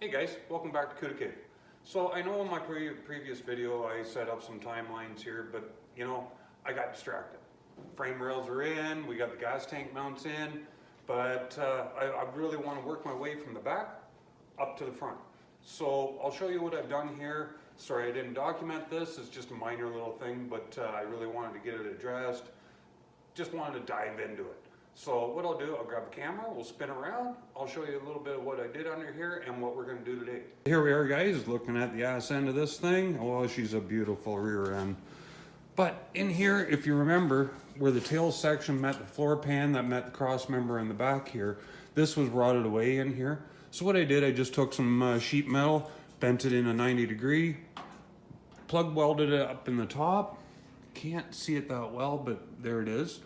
Hey guys, welcome back to Cuda Cave. So I know in my previous video I set up some timelines here, but you know, I got distracted. Frame rails are in, we got the gas tank mounts in, but I really want to work my way from the back up to the front. So I'll show you what I've done here. Sorry I didn't document this, it's just a minor little thing, but I really wanted to get it addressed. Just wanted to dive into it. So what I'll do, I'll grab a camera, we'll spin around, I'll show you a little bit of what I did under here and what we're going to do today. Here we are guys, looking at the ass end of this thing. Oh, she's a beautiful rear end. But in here, if you remember, where the tail section met the floor pan that met the cross member in the back here, this was rotted away in here. So what I did, I just took some sheet metal, bent it in a 90-degree, plug welded it up in the top. Can't see it that well, but there it is.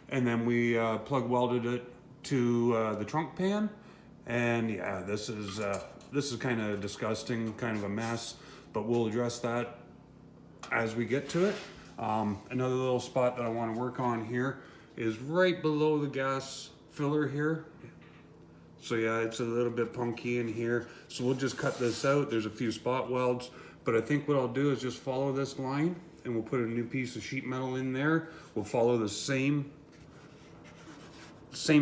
And then we plug welded it to the trunk pan, and yeah, this is kind of disgusting, kind of a mess, but we'll address that as we get to it. Another little spot that I want to work on here is right below the gas filler here. So yeah, it's a little bit punky in here, so we'll just cut this out. There's a few spot welds, but I think what I'll do is just follow this line, and we'll put a new piece of sheet metal in there. We'll follow the same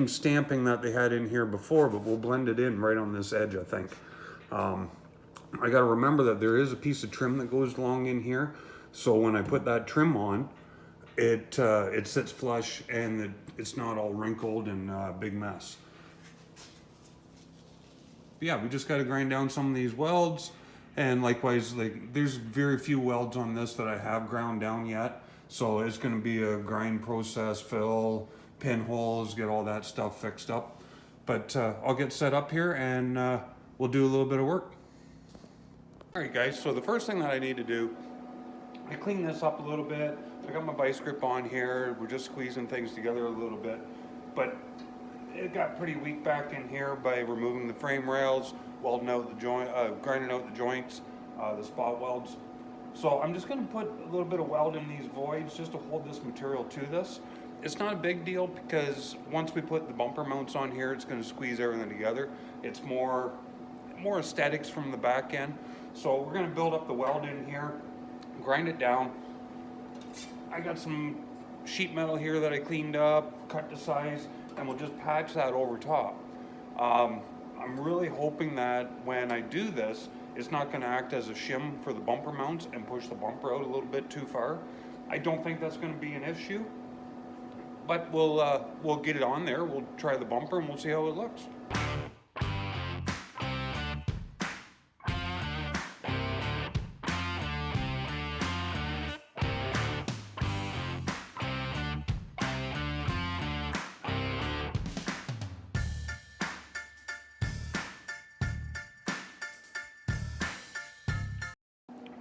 stamping that they had in here before, but we'll blend it in right on this edge, I think. I got to remember that there is a piece of trim that goes along in here, so when I put that trim on, it sits flush and it's not all wrinkled and a big mess. But yeah, we just got to grind down some of these welds, and likewise, like, there's very few welds on this that I have ground down yet, so it's going to be a grind process, fill, pinholes, get all that stuff fixed up. But I'll get set up here and we'll do a little bit of work. All right guys, so the first thing that I need to do, I clean this up a little bit. I got my vice grip on here. We're just squeezing things together a little bit, but it got pretty weak back in here by removing the frame rails, welding out the joint, grinding out the joints, the spot welds. So I'm just going to put a little bit of weld in these voids just to hold this material to this. It's not a big deal because once we put the bumper mounts on here, it's going to squeeze everything together. It's more aesthetics from the back end. So we're going to build up the weld in here, grind it down. I got some sheet metal here that I cleaned up, cut to size, and we'll just patch that over top. I'm really hoping that when I do this, it's not going to act as a shim for the bumper mounts and push the bumper out a little bit too far. I don't think that's going to be an issue. But we'll get it on there, we'll try the bumper and we'll see how it looks.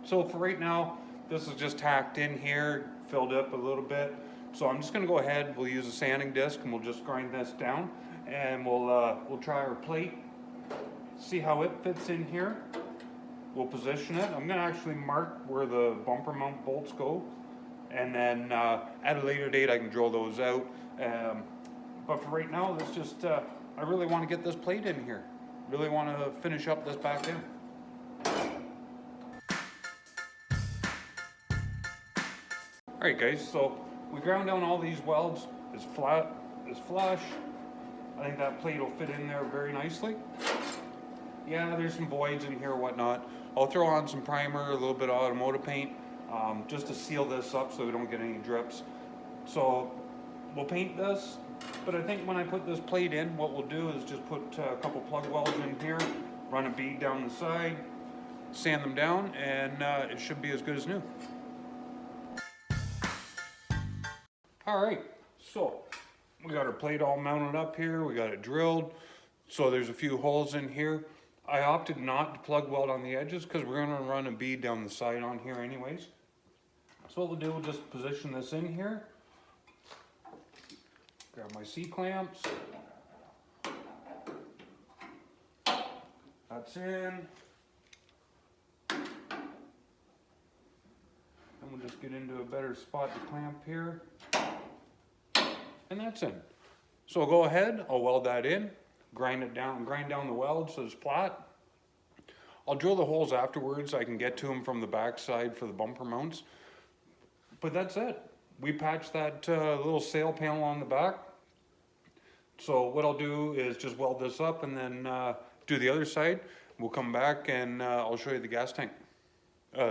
So for right now, this is just tacked in here, filled up a little bit. So I'm just going to go ahead, we'll use a sanding disc and we'll just grind this down, and we'll try our plate, see how it fits in here. We'll position it. I'm going to actually mark where the bumper mount bolts go, and then at a later date I can drill those out. But for right now, let's just, I really want to get this plate in here. Really want to finish up this back end. Alright guys, so we ground down all these welds. It's flat, it's flush. I think that plate will fit in there very nicely. Yeah, there's some voids in here or whatnot. I'll throw on some primer, a little bit of automotive paint, just to seal this up so we don't get any drips. So we'll paint this, but I think when I put this plate in, what we'll do is just put a couple plug welds in here, run a bead down the side, sand them down, and it should be as good as new. Alright, so we got our plate all mounted up here, we got it drilled, so there's a few holes in here. I opted not to plug weld on the edges because we're going to run a bead down the side on here anyways. So what we'll do, we'll just position this in here, grab my C-clamps, that's in, and we'll just get into a better spot to clamp here. And that's in. So I'll go ahead, I'll weld that in, grind it down, grind down the weld so it's flat. I'll drill the holes afterwards. I can get to them from the back side for the bumper mounts. But that's it. We patched that little sail panel on the back. So what I'll do is just weld this up and then do the other side. We'll come back and I'll show you the gas tank.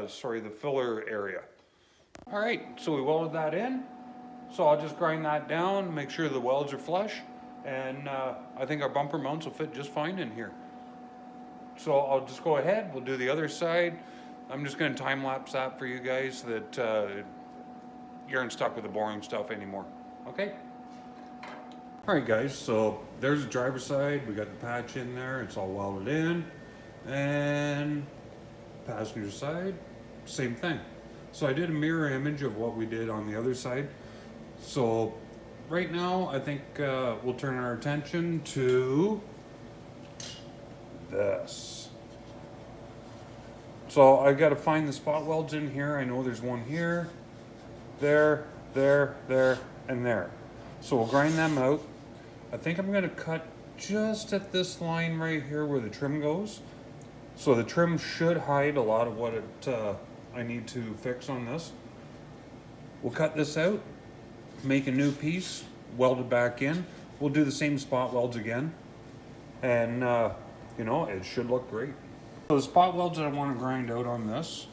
Sorry, the filler area. All right, so we welded that in. So I'll just grind that down, make sure the welds are flush, and I think our bumper mounts will fit just fine in here. So I'll just go ahead, we'll do the other side. I'm just gonna time lapse that for you guys so that you aren't stuck with the boring stuff anymore, okay? All right guys, so there's the driver's side. We got the patch in there, it's all welded in. And passenger side, same thing. So I did a mirror image of what we did on the other side. So right now, I think we'll turn our attention to this. So I got to find the spot welds in here. I know there's one here, there, and there. So we'll grind them out. I think I'm going to cut just at this line right here where the trim goes. So the trim should hide a lot of what I need to fix on this. We'll cut this out, make a new piece, weld it back in. We'll do the same spot welds again. And, you know, it should look great. So the spot welds that I want to grind out on this.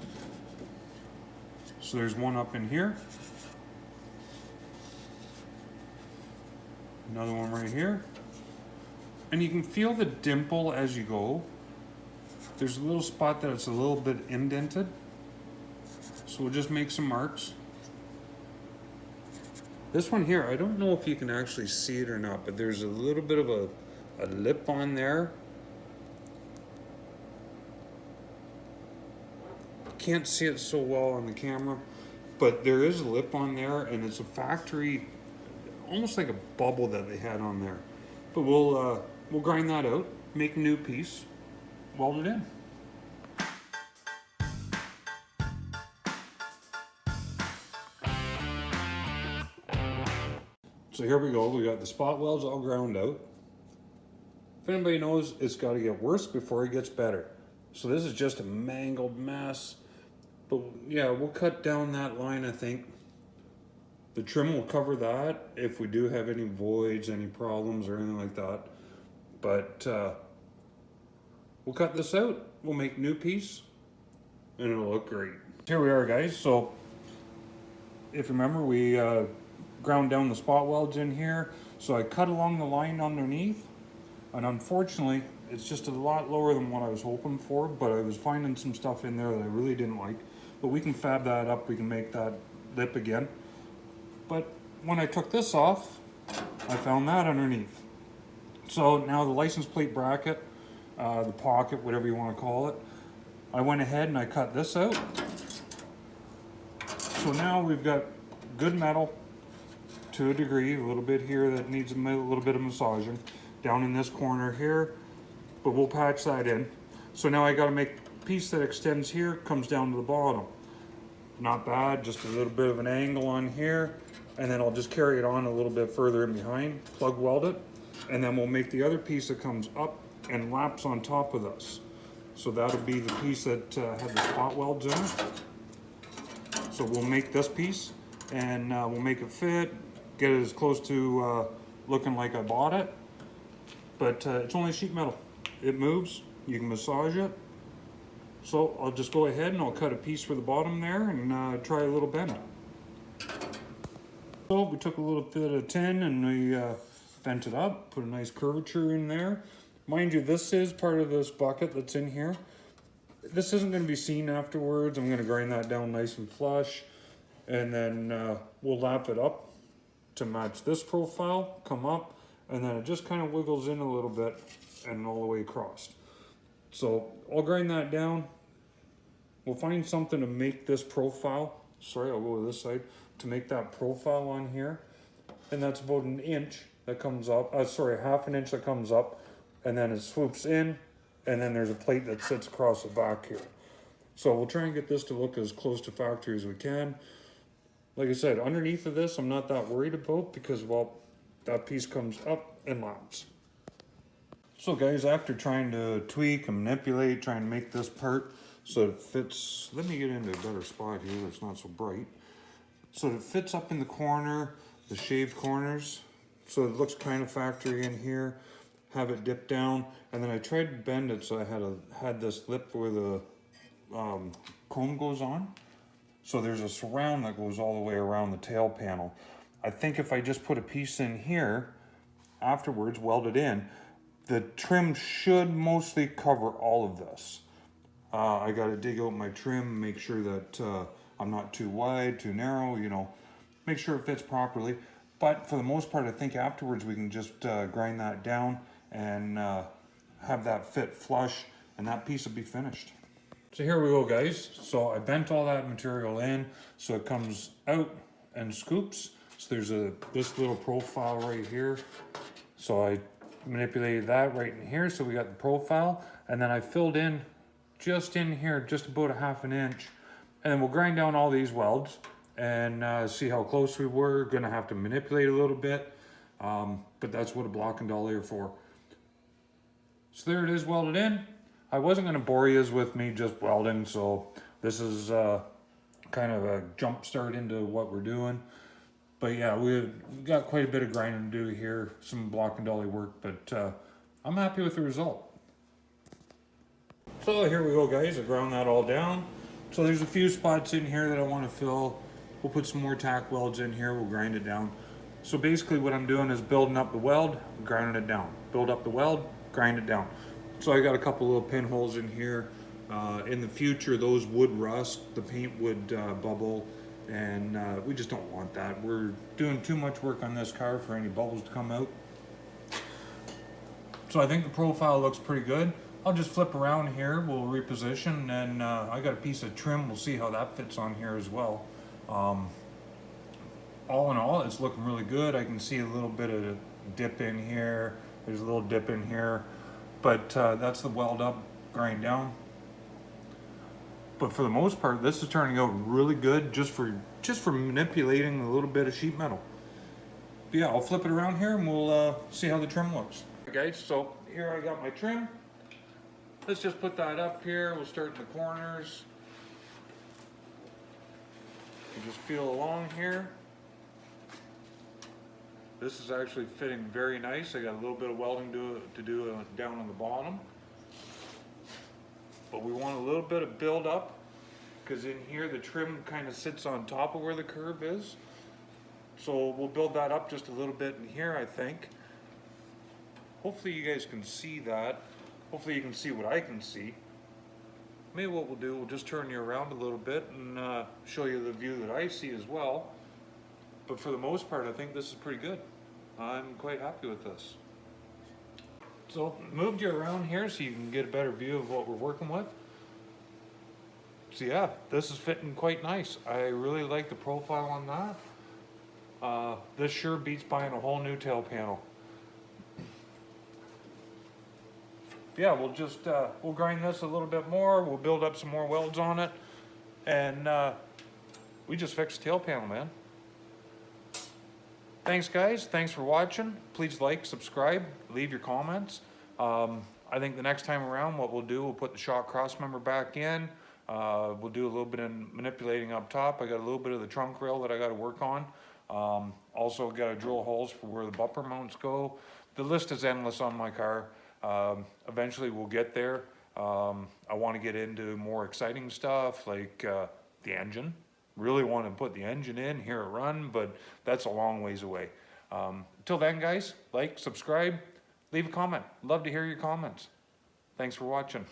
So there's one up in here. Another one right here. And you can feel the dimple as you go. There's a little spot that it's a little bit indented. So we'll just make some marks. This one here, I don't know if you can actually see it or not, but there's a little bit of a lip on there. Can't see it so well on the camera, but there is a lip on there, and it's a factory, almost like a bubble that they had on there. But we'll grind that out, make a new piece, weld it in. So here we go, we got the spot welds all ground out. If anybody knows, it's got to get worse before it gets better. So this is just a mangled mess. But yeah, we'll cut down that line, I think. The trim will cover that if we do have any voids, any problems or anything like that. But we'll cut this out, we'll make a new piece, and it'll look great. Here we are guys, so if you remember, we ground down the spot welds in here. So I cut along the line underneath, and unfortunately, it's just a lot lower than what I was hoping for, but I was finding some stuff in there that I really didn't like. But we can fab that up, we can make that lip again. But when I took this off, I found that underneath. So now the license plate bracket, the pocket, whatever you want to call it, I went ahead and I cut this out. So now we've got good metal to a degree, a little bit here that needs a little bit of massaging down in this corner here, but we'll patch that in. So now I got to make a piece that extends here, comes down to the bottom. Not bad, just a little bit of an angle on here, and then I'll just carry it on a little bit further in behind, plug weld it, and then we'll make the other piece that comes up and laps on top of this. So that'll be the piece that had the spot welds in it. So we'll make this piece, and we'll make it fit, get it as close to looking like I bought it. But it's only sheet metal. It moves, you can massage it. So I'll just go ahead and I'll cut a piece for the bottom there and try a little bend. So we took a little bit of tin and we bent it up, put a nice curvature in there. Mind you, this is part of this bucket that's in here. This isn't going to be seen afterwards. I'm going to grind that down nice and flush, and then we'll lap it up to match this profile, come up, and then it just kind of wiggles in a little bit and all the way across. So I'll grind that down. We'll find something to make this profile. Sorry, I'll go to this side to make that profile on here. And that's about an inch that comes up. Sorry, half an inch that comes up, and then it swoops in, and then there's a plate that sits across the back here. So we'll try and get this to look as close to factory as we can. Like I said, underneath of this, I'm not that worried about because, well, that piece comes up and laps. So So guys, after trying to tweak and manipulate, trying to make this part so it fits, let me get into a better spot here that's not so bright. So it fits up in the corner, the shaved corners, so it looks kind of factory in here. Have it dip down, and then I tried to bend it so I had this lip where the comb goes on. So there's a surround that goes all the way around the tail panel. I think if I just put a piece in here afterwards, weld it in, the trim should mostly cover all of this. I got to dig out my trim, make sure that I'm not too wide, too narrow, you know, make sure it fits properly. But for the most part, I think afterwards we can just grind that down and have that fit flush, and that piece will be finished. So here we go, guys. So I bent all that material in so it comes out and scoops. So there's this little profile right here. So I manipulated that right in here, so we got the profile, and then I filled in just in here, just about a ½ an inch, and then we'll grind down all these welds and see how close we were. Gonna have to manipulate a little bit, but that's what a block and dolly are for. So there it is, welded in. I wasn't gonna bore you with me just welding, so this is kind of a jump start into what we're doing. But yeah, we've got quite a bit of grinding to do here, some block and dolly work, but I'm happy with the result. So here we go, guys. I ground that all down. So there's a few spots in here that I want to fill. We'll put some more tack welds in here, we'll grind it down. So basically what I'm doing is building up the weld, grinding it down. Build up the weld, grind it down. So I got a couple little pinholes in here. In the future, those would rust, the paint would bubble, and we just don't want that. We're doing too much work on this car for any bubbles to come out. So I think the profile looks pretty good. I'll just flip around here, we'll reposition, and I got a piece of trim, we'll see how that fits on here as well. All in all, it's looking really good. I can see a little bit of dip in here, there's a little dip in here, but that's the weld up, grind down. But for the most part, this is turning out really good just for manipulating a little bit of sheet metal. But yeah, I'll flip it around here and we'll see how the trim looks. Okay, guys, so here I got my trim. Let's just put that up here. We'll start in the corners. You just feel along here. This is actually fitting very nice. I got a little bit of welding to do down on the bottom. But we want a little bit of build up, because in here the trim kind of sits on top of where the curve is. So we'll build that up just a little bit in here, I think. Hopefully you guys can see that. Hopefully you can see what I can see. Maybe what we'll do, we'll just turn you around a little bit and show you the view that I see as well. But for the most part, I think this is pretty good. I'm quite happy with this. So moved you around here so you can get a better view of what we're working with. So yeah, this is fitting quite nice. I really like the profile on that. This sure beats buying a whole new tail panel. Yeah, we'll just we'll grind this a little bit more. We'll build up some more welds on it, and we just fixed the tail panel, man. Thanks, guys. Thanks for watching. Please like, subscribe, leave your comments. I think the next time around, what we'll do, we'll put the shock cross member back in. We'll do a little bit of manipulating up top. I got a little bit of the trunk rail that I got to work on. Also got to drill holes for where the bumper mounts go. The list is endless on my car. Eventually we'll get there. I want to get into more exciting stuff like the engine. Really want to put the engine in, hear it run, but that's a long ways away. Till then, guys, like, subscribe, leave a comment. Love to hear your comments. Thanks for watching.